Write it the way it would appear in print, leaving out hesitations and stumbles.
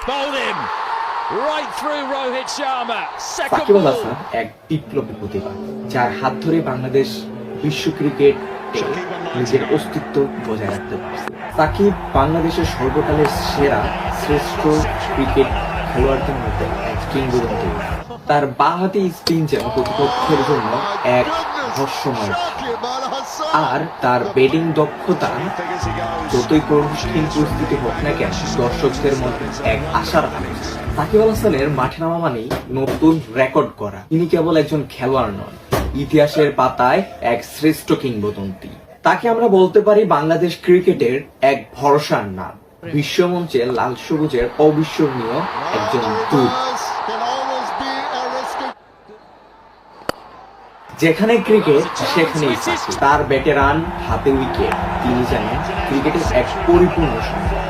Bowled him right through Rohit Sharma. Second Shakib Al ball. Hasan এক বিপ্লবী প্রতিভা, যার হাত ধরে বাংলাদেশ বিশ্ব ক্রিকেট নিজের অস্তিত্ব বজায় রাখতে পারছে। সাকিব বাংলাদেশের সর্বকালের সেরা শ্রেষ্ঠ ক্রিকেট খেলোয়াড়দের মধ্যে এক কিংবদন্তি। তার বাঁহাতি স্পিন যেন প্রতিপক্ষের জন্য এক ভস্মময়, আর তার ব্যাটিং দক্ষতা যতই কঠিন পরিস্থিতি হোক না কেন দর্শকদের মধ্যে এক আশার আলো। সাকিব আল হাসানের মাঠে নামা মানেই নতুন রেকর্ড করা। তিনি কেবল একজন খেলোয়াড় নন, ইতিহাসের পাতায় এক শ্রেষ্ঠ কিংবদন্তি। তাকে আমরা বলতে পারি বাংলাদেশ ক্রিকেটের এক ভরসার নাম, বিশ্বমঞ্চে লাল সবুজের অবিস্মরণীয় একজন দূত। যেখানে ক্রিকেট সেখানেই সাকিব। তার ব্যাটে রান, হাতে উইকেট, তিনি যেন ক্রিকেটের এক পরিপূর্ণ সম্পদ।